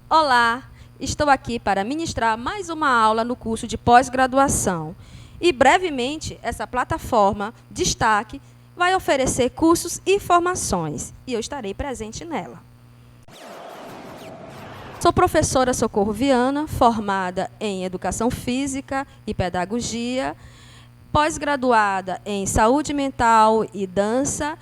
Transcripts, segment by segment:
Olá, estou aqui para ministrar mais uma aula no curso de pós-graduação. E, brevemente, essa plataforma Destaque vai oferecer cursos e formações, e eu estarei presente nela. Sou professora Socorro Viana, formada em Educação Física e Pedagogia, pós-graduada em Saúde Mental e Dança,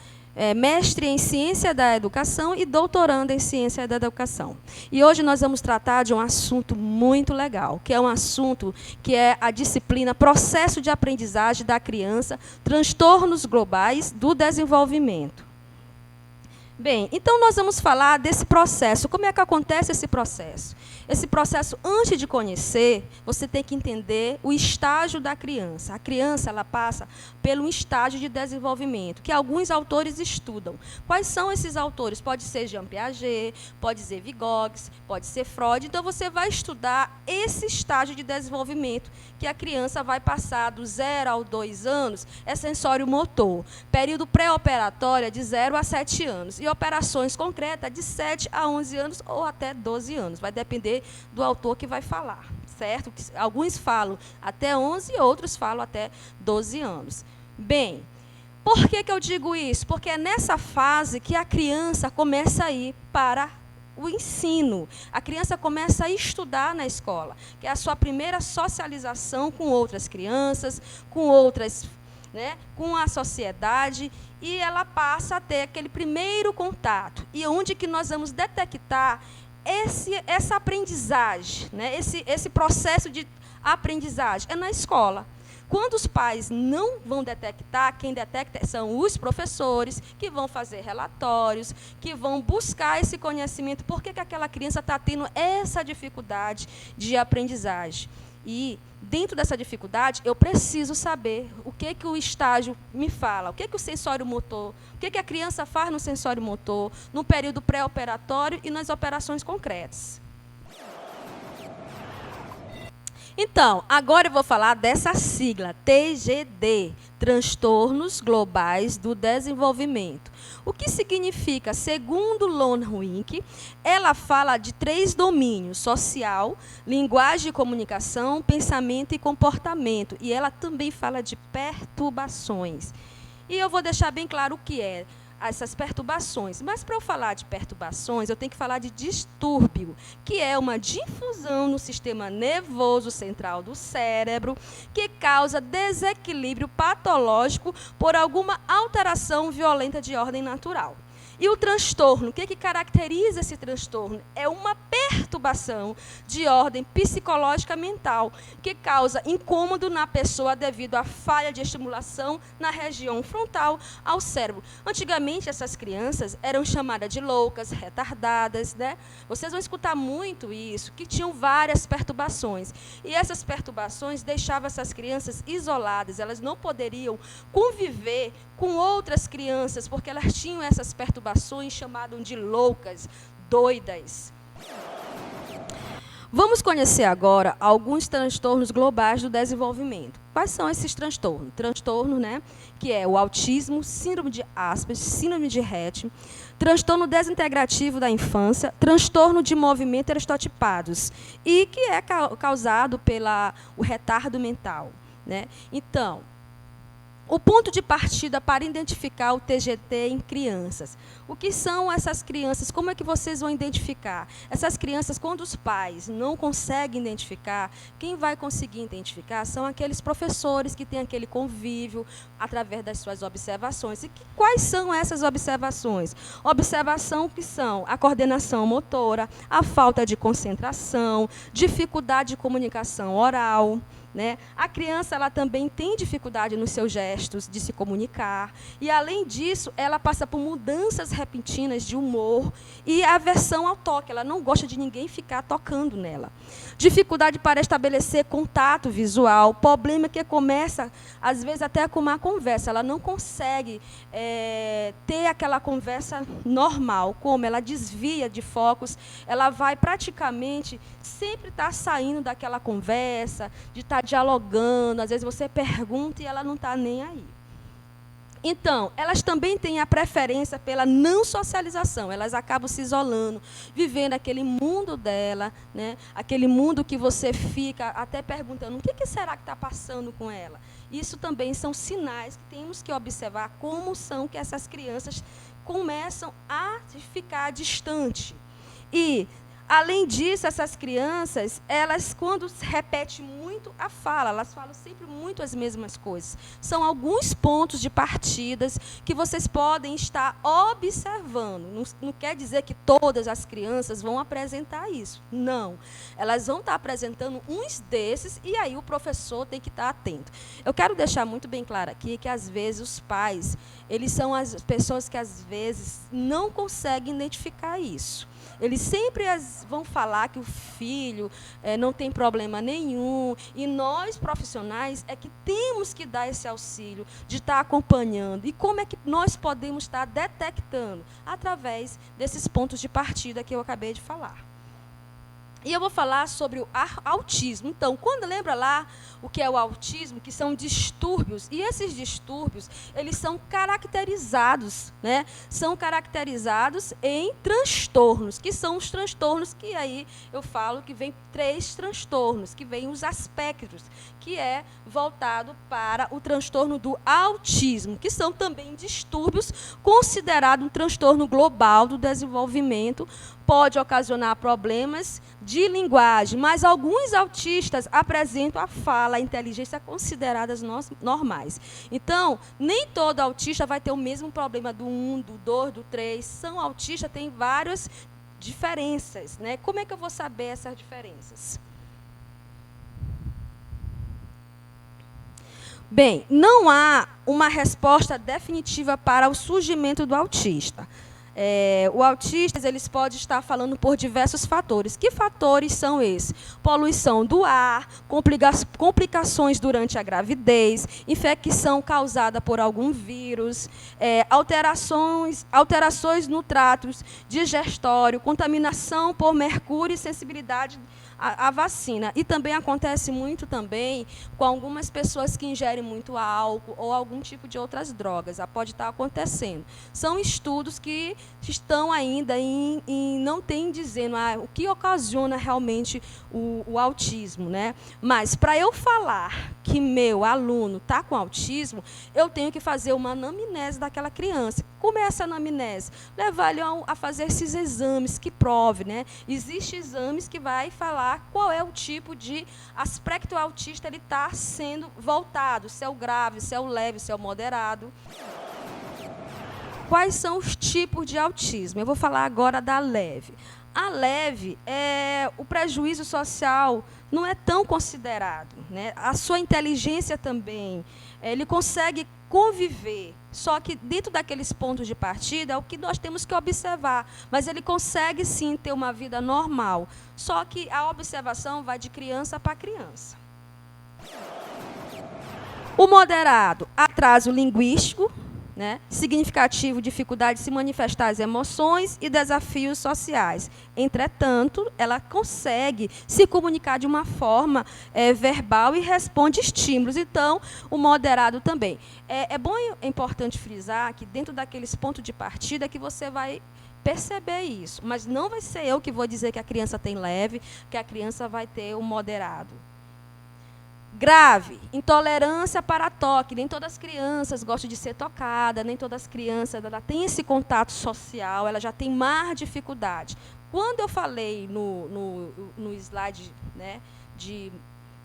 mestre em Ciência da Educação e doutoranda em Ciência da Educação. E hoje nós vamos tratar de um assunto muito legal, que é um assunto que é a disciplina Processo de Aprendizagem da Criança, Transtornos Globais do Desenvolvimento. Bem, então nós vamos falar desse processo. Como é que acontece esse processo? Esse processo, antes de conhecer, você tem que entender o estágio da criança. A criança, ela passa pelo estágio de desenvolvimento, que alguns autores estudam. Quais são esses autores? Pode ser Jean Piaget, pode ser Vygotsky, pode ser Freud. Então, você vai estudar esse estágio de desenvolvimento, que a criança vai passar do 0 aos 2 anos, é sensório motor. Período pré-operatório é de 0 a 7 anos. E operações concretas de 7 a 11 anos ou até 12 anos. Vai depender do autor que vai falar, certo? Alguns falam até 11 e outros falam até 12 anos. Bem, por que eu digo isso? Porque é nessa fase que a criança começa a ir para o ensino. A criança começa a estudar na escola, que é a sua primeira socialização com outras crianças, com outras, com a sociedade, e ela passa a ter aquele primeiro contato. E onde que nós vamos detectar essa aprendizagem, esse processo de aprendizagem? É na escola. Quando os pais não vão detectar, quem detecta são os professores, que vão fazer relatórios, que vão buscar esse conhecimento. Por que aquela criança está tendo essa dificuldade de aprendizagem? E, dentro dessa dificuldade, eu preciso saber o que o estágio me fala, o que o sensório motor, o que a criança faz no sensório motor, no período pré-operatório e nas operações concretas. Então, agora eu vou falar dessa sigla, TGD, Transtornos Globais do Desenvolvimento. O que significa? Segundo Lon Wink, ela fala de 3 domínios: social, linguagem e comunicação, pensamento e comportamento. E ela também fala de perturbações. E eu vou deixar bem claro o que é essas perturbações. Mas, para eu falar de perturbações, eu tenho que falar de distúrbio, que é uma difusão no sistema nervoso central do cérebro, que causa desequilíbrio patológico por alguma alteração violenta de ordem natural. E o transtorno, o que caracteriza esse transtorno? É uma perturbação de ordem psicológica mental, que causa incômodo na pessoa devido à falha de estimulação na região frontal ao cérebro. Antigamente, essas crianças eram chamadas de loucas, retardadas, Vocês vão escutar muito isso, que tinham várias perturbações. E essas perturbações deixavam essas crianças isoladas, elas não poderiam conviver com outras crianças, porque elas tinham essas perturbações chamadas de loucas, doidas. Vamos conhecer agora alguns transtornos globais do desenvolvimento. Quais são esses transtornos? Transtorno, que é o autismo, síndrome de Asperger, síndrome de Rett, transtorno desintegrativo da infância, transtorno de movimento estereotipados, e que é causado pelo retardo mental. Então, o ponto de partida para identificar o TGT em crianças. O que são essas crianças? Como é que vocês vão identificar? Essas crianças, quando os pais não conseguem identificar, quem vai conseguir identificar são aqueles professores que têm aquele convívio através das suas observações. E quais são essas observações? Observação que são a coordenação motora, a falta de concentração, dificuldade de comunicação oral, né? A criança ela também tem dificuldade nos seus gestos de se comunicar. E, além disso, ela passa por mudanças repentinas de humor e aversão ao toque. Ela não gosta de ninguém ficar tocando nela. Dificuldade para estabelecer contato visual. Problema que começa, às vezes, até com uma conversa. Ela não consegue ter aquela conversa normal. Como ela desvia de focos, ela vai praticamente sempre estar saindo daquela conversa, de estar dialogando, às vezes você pergunta e ela não está nem aí. Então, elas também têm a preferência pela não socialização, elas acabam se isolando, vivendo aquele mundo dela, né? Aquele mundo que você fica até perguntando, o que será que está passando com ela? Isso também são sinais que temos que observar como são que essas crianças começam a ficar distantes. E, além disso, essas crianças, elas, quando repetem muito a fala, elas falam sempre muito as mesmas coisas. São alguns pontos de partidas que vocês podem estar observando. Não quer dizer que todas as crianças vão apresentar isso. Não. Elas vão estar apresentando uns desses e aí o professor tem que estar atento. Eu quero deixar muito bem claro aqui que, às vezes, os pais, eles são as pessoas que, às vezes, não conseguem identificar isso. Eles sempre vão falar que o filho não tem problema nenhum. E nós, profissionais, é que temos que dar esse auxílio de estar acompanhando. E como é que nós podemos estar detectando? Através desses pontos de partida que eu acabei de falar. E eu vou falar sobre o autismo. Então, quando lembra lá o que é o autismo, que são distúrbios, e esses distúrbios, eles são caracterizados, né? São caracterizados em transtornos, que são os transtornos que aí eu falo que vem 3 transtornos, que vem os aspectos, que é voltado para o transtorno do autismo, que são também distúrbios considerados um transtorno global do desenvolvimento. Pode ocasionar problemas de linguagem, mas alguns autistas apresentam a fala, a inteligência consideradas normais. Então, nem todo autista vai ter o mesmo problema do 1, do 2, do 3. São autistas, tem várias diferenças, né? Como é que eu vou saber essas diferenças? Bem, não há uma resposta definitiva para o surgimento do autista. O autista, eles podem estar falando por diversos fatores. Que fatores são esses? Poluição do ar, complicações durante a gravidez, infecção causada por algum vírus, alterações no trato digestório, contaminação por mercúrio e sensibilidade à vacina. E também acontece muito também com algumas pessoas que ingerem muito álcool ou algum tipo de outras drogas. Pode estar acontecendo. São estudos que estão ainda não tem dizendo o que ocasiona realmente o autismo, né? Mas, para eu falar que meu aluno está com autismo, eu tenho que fazer uma anamnese daquela criança. Como é essa anamnese? Levar ele a fazer esses exames que prove, né? Existem exames que vai falar qual é o tipo de aspecto autista ele está sendo voltado, se é o grave, se é o leve, se é o moderado. Quais são os tipos de autismo? Eu vou falar agora da leve. A leve, o prejuízo social não é tão considerado, né? A sua inteligência também, ele consegue conviver, só que dentro daqueles pontos de partida é o que nós temos que observar, mas ele consegue sim ter uma vida normal, só que a observação vai de criança para criança. O moderado, atraso linguístico, né? Significativo, dificuldade de se manifestar as emoções e desafios sociais. Entretanto, ela consegue se comunicar de uma forma verbal e responde estímulos. Então, o moderado também. É importante frisar que dentro daqueles pontos de partida que você vai perceber isso. Mas não vai ser eu que vou dizer que a criança tem leve, que a criança vai ter o moderado. Grave, intolerância para toque. Nem todas as crianças gostam de ser tocadas, nem todas as crianças têm esse contato social, ela já tem mais dificuldade. Quando eu falei no slide, né,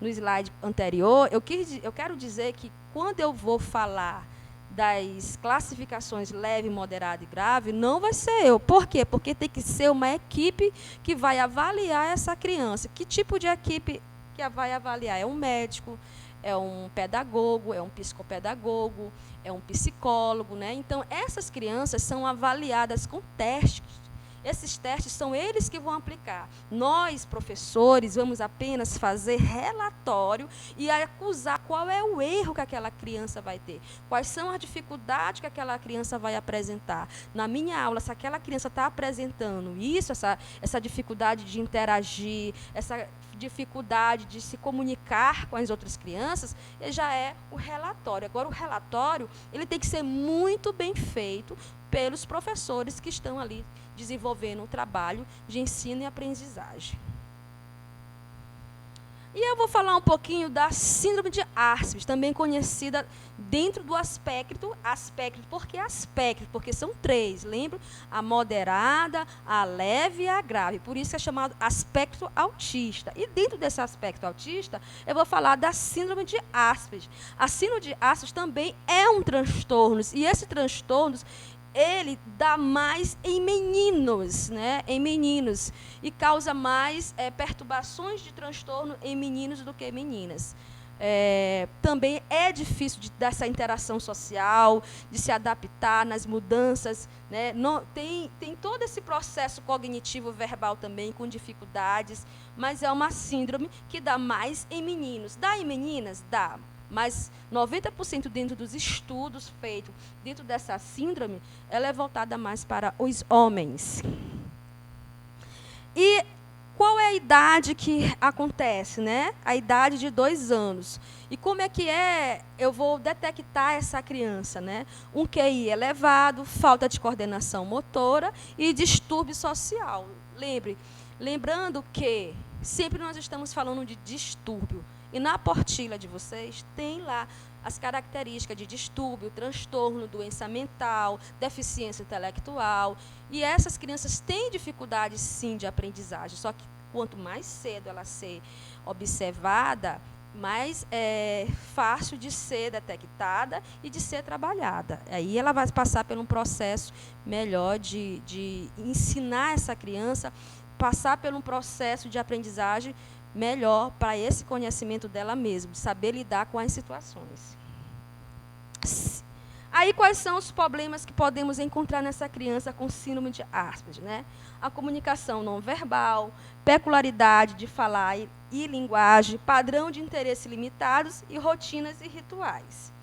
no slide anterior, eu quero dizer que quando eu vou falar das classificações leve, moderado e grave, não vai ser eu. Por quê? Porque tem que ser uma equipe que vai avaliar essa criança. Que tipo de equipe que vai avaliar é um médico, é um pedagogo, é um psicopedagogo, é um psicólogo, né? Então, essas crianças são avaliadas com testes. Esses testes são eles que vão aplicar. Nós, professores, vamos apenas fazer relatório e acusar qual é o erro que aquela criança vai ter, quais são as dificuldades que aquela criança vai apresentar. Na minha aula, se aquela criança está apresentando isso, essa dificuldade de interagir, essa dificuldade de se comunicar com as outras crianças, ele já é o relatório. Agora, o relatório ele tem que ser muito bem feito pelos professores que estão ali desenvolvendo um trabalho de ensino e aprendizagem. E eu vou falar um pouquinho da síndrome de Asperger, também conhecida dentro do aspecto, por que aspecto? Porque são 3, lembra? A moderada, a leve e a grave, por isso que é chamado aspecto autista. E dentro desse aspecto autista, eu vou falar da síndrome de Asperger. A síndrome de Asperger também é um transtorno, e esse transtorno ele dá mais em meninos, né? Em meninos, e causa mais perturbações de transtorno em meninos do que em meninas. Também é difícil dessa interação social, de se adaptar nas mudanças, né? Tem todo esse processo cognitivo verbal também, com dificuldades, mas é uma síndrome que dá mais em meninos. Dá em meninas? Dá. Mas 90% dentro dos estudos feitos dentro dessa síndrome, ela é voltada mais para os homens. E qual é a idade que acontece, né? A idade de 2 anos. E como é que eu vou detectar essa criança, né? Um QI elevado, falta de coordenação motora e distúrbio social. Lembrando que sempre nós estamos falando de distúrbio. E na apostila de vocês tem lá as características de distúrbio, transtorno, doença mental, deficiência intelectual. E essas crianças têm dificuldade, sim, de aprendizagem. Só que quanto mais cedo ela ser observada, mais é fácil de ser detectada e de ser trabalhada. Aí ela vai passar por um processo melhor de ensinar essa criança, passar por um processo de aprendizagem melhor para esse conhecimento dela mesma, de saber lidar com as situações. Aí, quais são os problemas que podemos encontrar nessa criança com síndrome de Asperger, né? A comunicação não verbal, peculiaridade de falar e linguagem, padrão de interesse limitados e rotinas e rituais.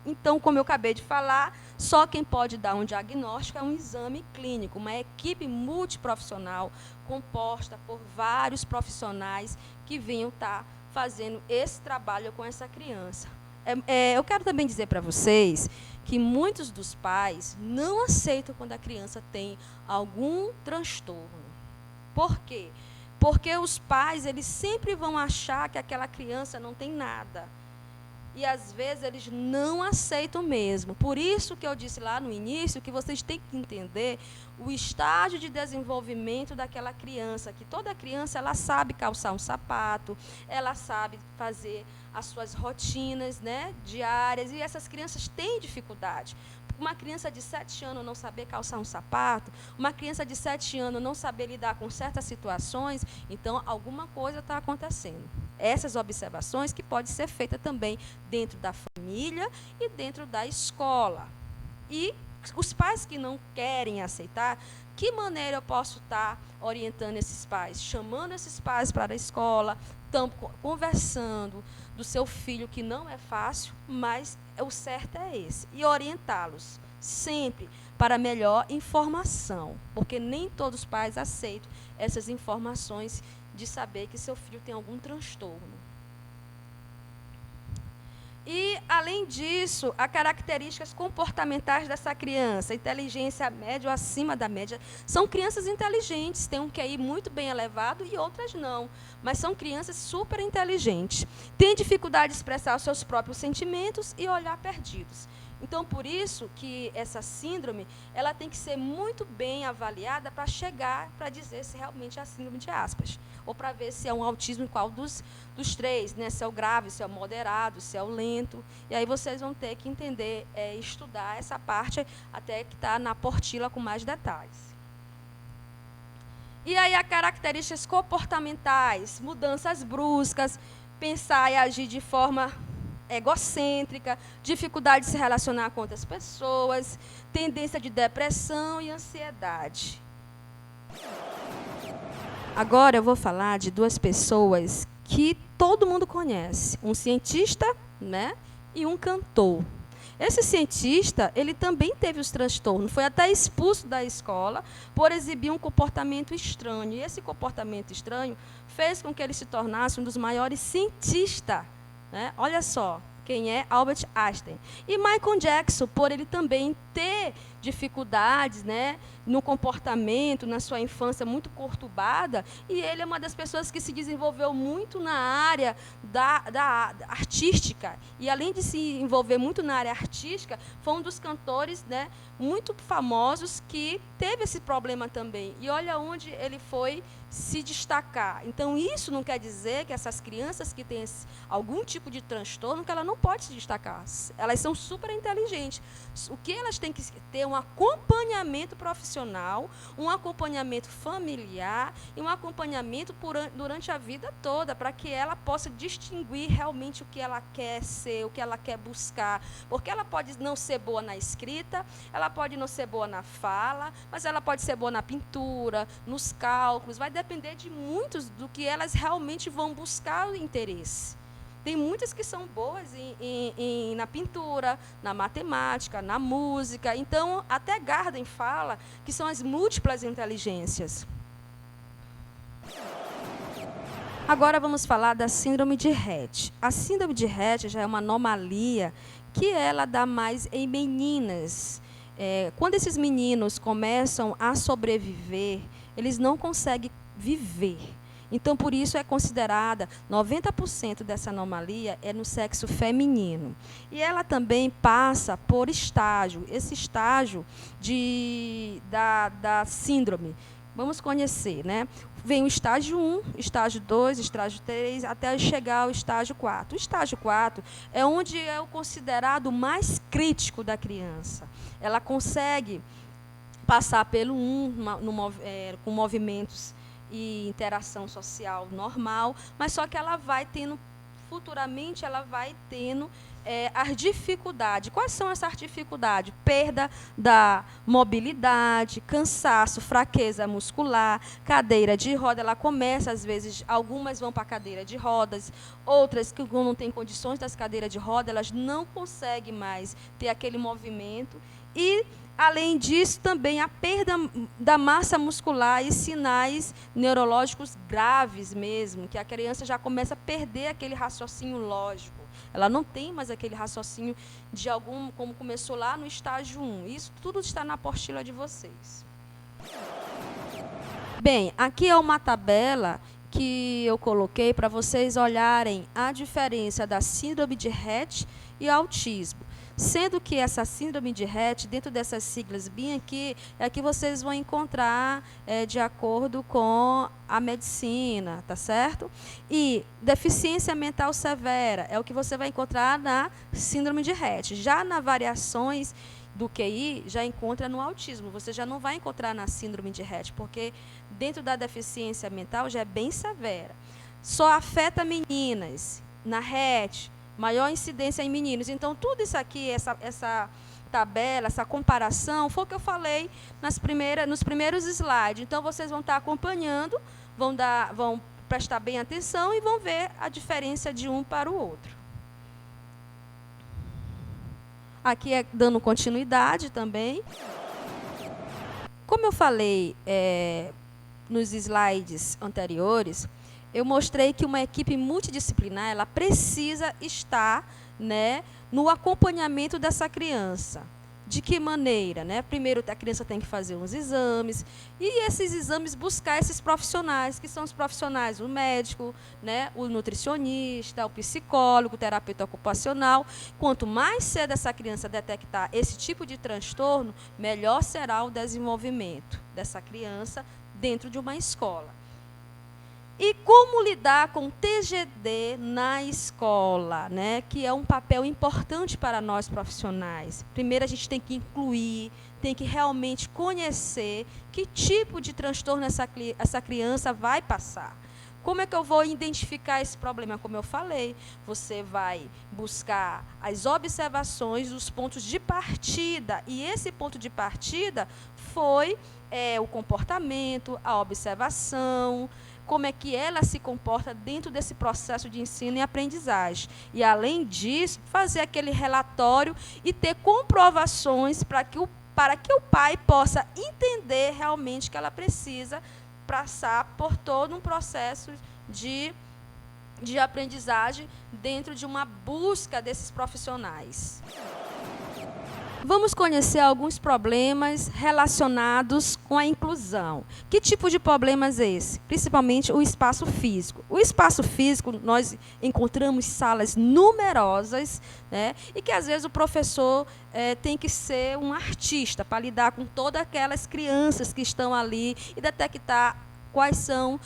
Então, como eu acabei de falar, só quem pode dar um diagnóstico é um exame clínico, uma equipe multiprofissional composta por vários profissionais que venham estar fazendo esse trabalho com essa criança. Eu quero também dizer para vocês que muitos dos pais não aceitam quando a criança tem algum transtorno. Por quê? Porque os pais eles sempre vão achar que aquela criança não tem nada. E, às vezes, eles não aceitam mesmo. Por isso que eu disse lá no início que vocês têm que entender o estágio de desenvolvimento daquela criança, que toda criança ela sabe calçar um sapato, ela sabe fazer as suas rotinas, né, diárias, e essas crianças têm dificuldade. Uma criança de 7 anos não saber calçar um sapato, uma criança de 7 anos não saber lidar com certas situações, então alguma coisa está acontecendo. Essas observações que podem ser feitas também dentro da família e dentro da escola. E os pais que não querem aceitar, que maneira eu posso estar orientando esses pais? Chamando esses pais para a escola, conversando do seu filho, que não é fácil, mas o certo é esse. E orientá-los sempre para melhor informação, porque nem todos os pais aceitam essas informações de saber que seu filho tem algum transtorno. E, além disso, as características comportamentais dessa criança, inteligência média ou acima da média, são crianças inteligentes, têm um QI muito bem elevado e outras não, mas são crianças super inteligentes. Têm dificuldade de expressar os seus próprios sentimentos e olhar perdidos. Então, por isso que essa síndrome ela tem que ser muito bem avaliada para chegar, para dizer se realmente é a síndrome de Asperger, ou para ver se é um autismo em qual dos 3, né? Se é o grave, se é o moderado, se é o lento. E aí vocês vão ter que entender, estudar essa parte até que está na apostila com mais detalhes. E aí, as características comportamentais, mudanças bruscas, pensar e agir de forma egocêntrica, dificuldade de se relacionar com outras pessoas, tendência de depressão e ansiedade. Agora eu vou falar de duas pessoas que todo mundo conhece, um cientista, né, e um cantor. Esse cientista, ele também teve os transtornos, foi até expulso da escola por exibir um comportamento estranho. E esse comportamento estranho fez com que ele se tornasse um dos maiores cientistas, né? Olha só, quem é Albert Einstein. E Michael Jackson, por ele também ter dificuldades, né, no comportamento, na sua infância muito conturbada, e ele é uma das pessoas que se desenvolveu muito na área da artística. E, além de se envolver muito na área artística, foi um dos cantores, né, muito famosos que teve esse problema também. E olha onde ele foi se destacar. Então, isso não quer dizer que essas crianças que têm algum tipo de transtorno, que ela não pode se destacar. Elas são super inteligentes. O que elas têm que ter um acompanhamento profissional, um acompanhamento familiar e um acompanhamento durante a vida toda, para que ela possa distinguir realmente o que ela quer ser, o que ela quer buscar. Porque ela pode não ser boa na escrita, ela pode não ser boa na fala, mas ela pode ser boa na pintura, nos cálculos. Vai depender de muitos do que elas realmente vão buscar o interesse. Tem muitas que são boas na pintura, na matemática, na música. Então, até Gardner fala que são as múltiplas inteligências. Agora vamos falar da síndrome de Rett. A síndrome de Rett já é uma anomalia que ela dá mais em meninas. Quando esses meninos começam a sobreviver, eles não conseguem viver. Então, por isso é considerada, 90% dessa anomalia é no sexo feminino. E ela também passa por estágio, esse estágio da síndrome. Vamos conhecer, né? Vem o estágio 1, estágio 2, estágio 3, até chegar ao estágio 4. O estágio 4 é onde é o considerado mais crítico da criança. Ela consegue passar pelo 1, com movimentos e interação social normal, mas só que ela vai tendo, futuramente, ela vai tendo as dificuldades. Quais são essas dificuldades? Perda da mobilidade, cansaço, fraqueza muscular, cadeira de roda. Ela começa, às vezes, algumas vão para a cadeira de rodas, outras que não têm condições das cadeiras de roda, elas não conseguem mais ter aquele movimento. E, além disso, também a perda da massa muscular e sinais neurológicos graves mesmo, que a criança já começa a perder aquele raciocínio lógico. Ela não tem mais aquele raciocínio como começou lá no estágio 1. Isso tudo está na apostila de vocês. Bem, aqui é uma tabela que eu coloquei para vocês olharem a diferença da síndrome de Rett e autismo. Sendo que essa síndrome de Rett, dentro dessas siglas bem aqui, é que vocês vão encontrar de acordo com a medicina, tá certo? E deficiência mental severa é o que você vai encontrar na síndrome de Rett. Já nas variações do QI, já encontra no autismo. Você já não vai encontrar na síndrome de Rett, porque dentro da deficiência mental já é bem severa. Só afeta meninas. Na Rett, maior incidência em meninos. Então, tudo isso aqui, essa tabela, essa comparação, foi o que eu falei nos primeiros slides. Então, vocês vão estar acompanhando, vão prestar bem atenção e vão ver a diferença de um para o outro. Aqui é dando continuidade também. Como eu falei nos slides anteriores, eu mostrei que uma equipe multidisciplinar ela precisa estar, né, no acompanhamento dessa criança. De que maneira? Né? Primeiro, a criança tem que fazer uns exames, e esses exames buscar esses profissionais, que são os profissionais, o médico, né, o nutricionista, o psicólogo, o terapeuta ocupacional. Quanto mais cedo essa criança detectar esse tipo de transtorno, melhor será o desenvolvimento dessa criança dentro de uma escola. E como lidar com TGD na escola, né? Que é um papel importante para nós profissionais. Primeiro, a gente tem que incluir, tem que realmente conhecer que tipo de transtorno essa criança vai passar. Como é que eu vou identificar esse problema? Como eu falei, você vai buscar as observações dos pontos de partida. E esse ponto de partida foi o comportamento, a observação, como é que ela se comporta dentro desse processo de ensino e aprendizagem. E, além disso, fazer aquele relatório e ter comprovações para que o pai possa entender realmente que ela precisa passar por todo um processo de aprendizagem dentro de uma busca desses profissionais. Vamos conhecer alguns problemas relacionados com a inclusão. Que tipo de problemas é esse? Principalmente o espaço físico. O espaço físico, nós encontramos salas numerosas, né, e que, às vezes, o professor tem que ser um artista para lidar com todas aquelas crianças que estão ali e detectar quais são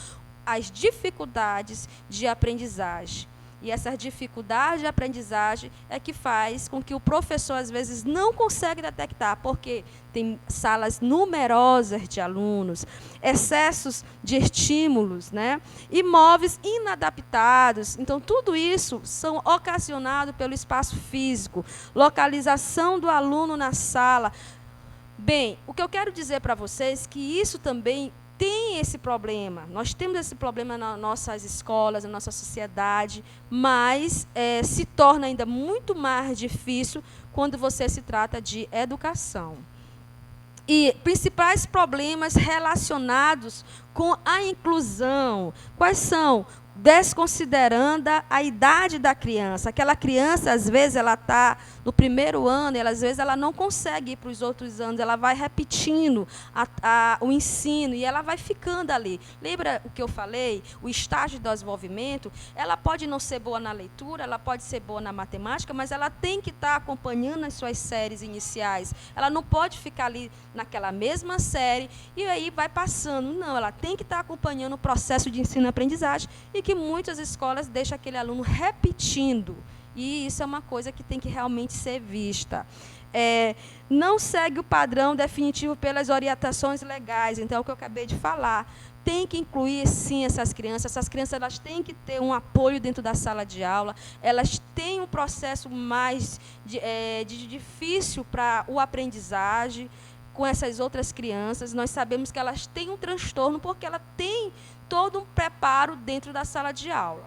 as dificuldades de aprendizagem. E essa dificuldade de aprendizagem é que faz com que o professor, às vezes, não consiga detectar, porque tem salas numerosas de alunos, excessos de estímulos, né? E móveis inadaptados. Então, tudo isso são ocasionados pelo espaço físico, localização do aluno na sala. Bem, o que eu quero dizer para vocês é que isso também tem esse problema. Nós temos esse problema nas nossas escolas, na nossa sociedade, mas se torna ainda muito mais difícil quando você se trata de educação. E principais problemas relacionados com a inclusão, quais são? Desconsiderando a idade da criança. Aquela criança, às vezes, ela está no primeiro ano, e às vezes ela não consegue ir para os outros anos, ela vai repetindo o ensino e ela vai ficando ali. Lembra o que eu falei? O estágio de desenvolvimento, ela pode não ser boa na leitura, ela pode ser boa na matemática, mas ela tem que estar acompanhando as suas séries iniciais. Ela não pode ficar ali naquela mesma série e aí vai passando. Não, ela tem que estar acompanhando o processo de ensino e aprendizagem, e que muitas escolas deixam aquele aluno repetindo. E isso é uma coisa que tem que realmente ser vista. Não segue o padrão definitivo pelas orientações legais. Então, é o que eu acabei de falar. Tem que incluir, sim, essas crianças. Essas crianças, elas têm que ter um apoio dentro da sala de aula. Elas têm um processo mais difícil para o aprendizagem com essas outras crianças. Nós sabemos que elas têm um transtorno porque ela tem todo um preparo dentro da sala de aula.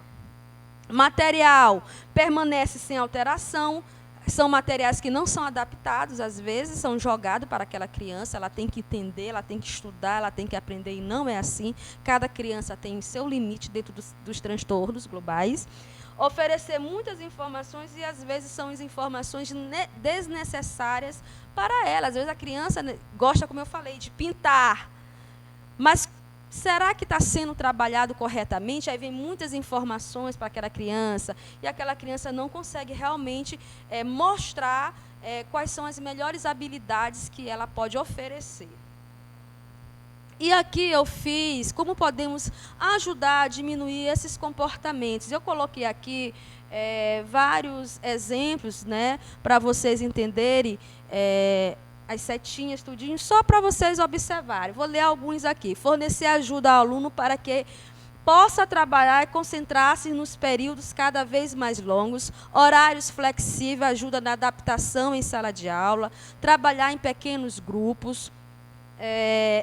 Material permanece sem alteração. São materiais que não são adaptados, às vezes, são jogados para aquela criança. Ela tem que entender, ela tem que estudar, ela tem que aprender, e não é assim. Cada criança tem o seu limite dentro dos transtornos globais. Oferecer muitas informações, e às vezes são as informações desnecessárias para ela. Às vezes a criança gosta, como eu falei, de pintar, mas será que está sendo trabalhado corretamente? Aí vem muitas informações para aquela criança, e aquela criança não consegue realmente mostrar quais são as melhores habilidades que ela pode oferecer. E aqui eu fiz como podemos ajudar a diminuir esses comportamentos. Eu coloquei aqui vários exemplos, né, para vocês entenderem, as setinhas, tudinho, só para vocês observarem. Vou ler alguns aqui. Fornecer ajuda ao aluno para que possa trabalhar e concentrar-se nos períodos cada vez mais longos. Horários flexíveis, ajuda na adaptação em sala de aula. Trabalhar em pequenos grupos.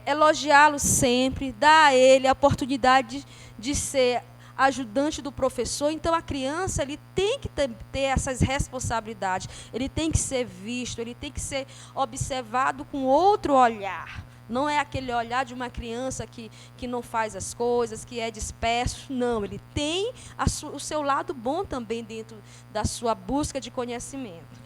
Elogiá-lo sempre. Dar a ele a oportunidade de ser ajudante do professor. Então, a criança, ele tem que ter essas responsabilidades, ele tem que ser visto, ele tem que ser observado com outro olhar. Não é aquele olhar de uma criança que não faz as coisas, que é disperso. Não, ele tem o seu lado bom também dentro da sua busca de conhecimento.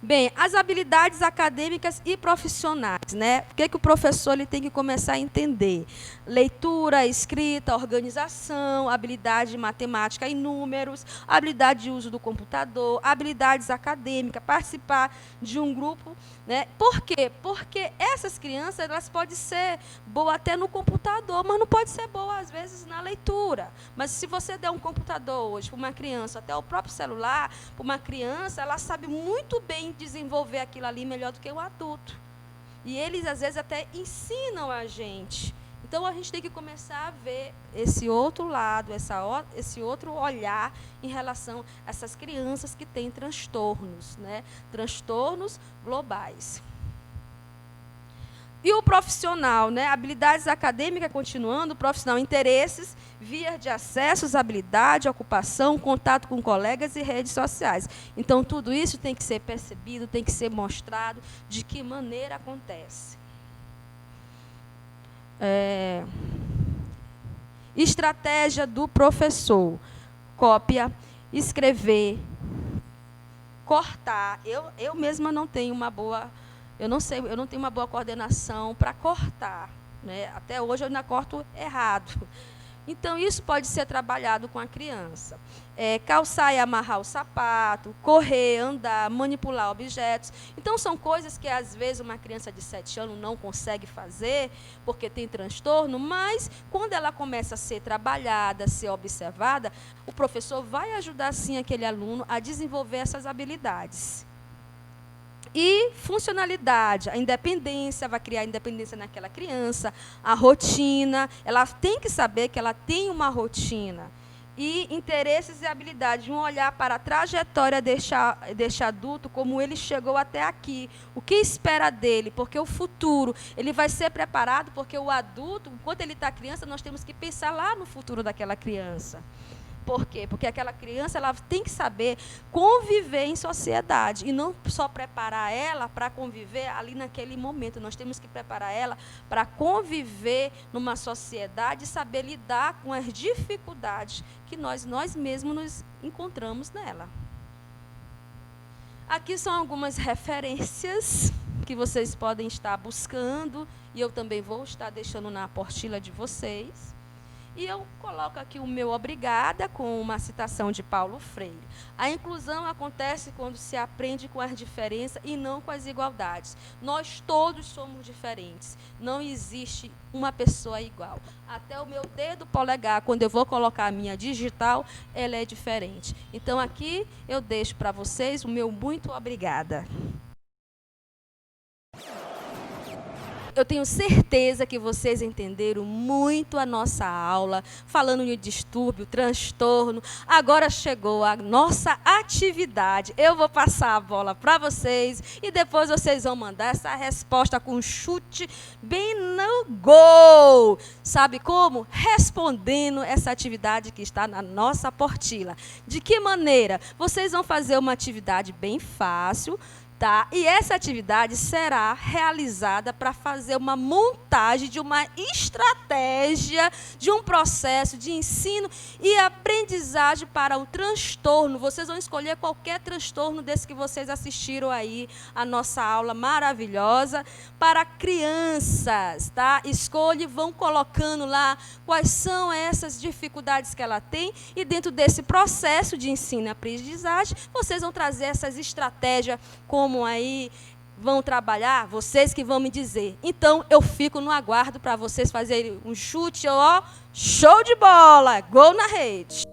Bem, as habilidades acadêmicas e profissionais, né? O que o professor ele tem que começar a entender? Leitura, escrita, organização, habilidade de matemática e números, habilidade de uso do computador, habilidades acadêmicas, participar de um grupo, né? Por quê? Porque essas crianças elas podem ser boas até no computador, mas não pode ser boa às vezes na leitura. Mas se você der um computador hoje para uma criança, até o próprio celular, para uma criança, ela sabe muito bem desenvolver aquilo ali melhor do que um adulto. E eles, às vezes, até ensinam a gente. Então, a gente tem que começar a ver esse outro lado, esse outro olhar em relação a essas crianças que têm transtornos, né? Transtornos globais. E o profissional, né? Habilidades acadêmicas, continuando, o profissional, interesses, vias de acessos, habilidade, ocupação, contato com colegas e redes sociais. Então, tudo isso tem que ser percebido, tem que ser mostrado de que maneira acontece. Estratégia do professor. Cópia, escrever, cortar. Eu mesma não tenho uma boa... Eu não tenho uma boa coordenação para cortar, né? Até hoje eu ainda corto errado. Então, isso pode ser trabalhado com a criança. Calçar e amarrar o sapato, correr, andar, manipular objetos. Então, são coisas que, às vezes, uma criança de 7 anos não consegue fazer, porque tem transtorno, mas, quando ela começa a ser trabalhada, a ser observada, o professor vai ajudar, sim, aquele aluno a desenvolver essas habilidades. E funcionalidade, a independência, vai criar independência naquela criança, a rotina, ela tem que saber que ela tem uma rotina. E interesses e habilidades, um olhar para a trajetória deste adulto, como ele chegou até aqui, o que espera dele, porque o futuro, ele vai ser preparado, porque o adulto, enquanto ele está criança, nós temos que pensar lá no futuro daquela criança. Por quê? Porque aquela criança ela tem que saber conviver em sociedade e não só preparar ela para conviver ali naquele momento. Nós temos que preparar ela para conviver numa sociedade e saber lidar com as dificuldades que nós mesmos nos encontramos nela. Aqui são algumas referências que vocês podem estar buscando e eu também vou estar deixando na apostila de vocês. E eu coloco aqui o meu obrigada com uma citação de Paulo Freire. A inclusão acontece quando se aprende com as diferenças e não com as igualdades. Nós todos somos diferentes. Não existe uma pessoa igual. Até o meu dedo polegar, quando eu vou colocar a minha digital, ela é diferente. Então, aqui eu deixo para vocês o meu muito obrigada. Eu tenho certeza que vocês entenderam muito a nossa aula, falando de distúrbio, transtorno. Agora chegou a nossa atividade. Eu vou passar a bola para vocês e depois vocês vão mandar essa resposta com chute bem no gol. Sabe como? Respondendo essa atividade que está na nossa apostila. De que maneira? Vocês vão fazer uma atividade bem fácil, tá? E essa atividade será realizada para fazer uma montagem de uma estratégia, de um processo de ensino e aprendizagem para o transtorno. Vocês vão escolher qualquer transtorno desse que vocês assistiram aí, a nossa aula maravilhosa, para crianças, tá? Escolhe, vão colocando lá quais são essas dificuldades que ela tem e dentro desse processo de ensino e aprendizagem, vocês vão trazer essas estratégias como aí vão trabalhar, vocês que vão me dizer. Então, eu fico no aguardo para vocês fazerem um chute, ó, show de bola, gol na rede.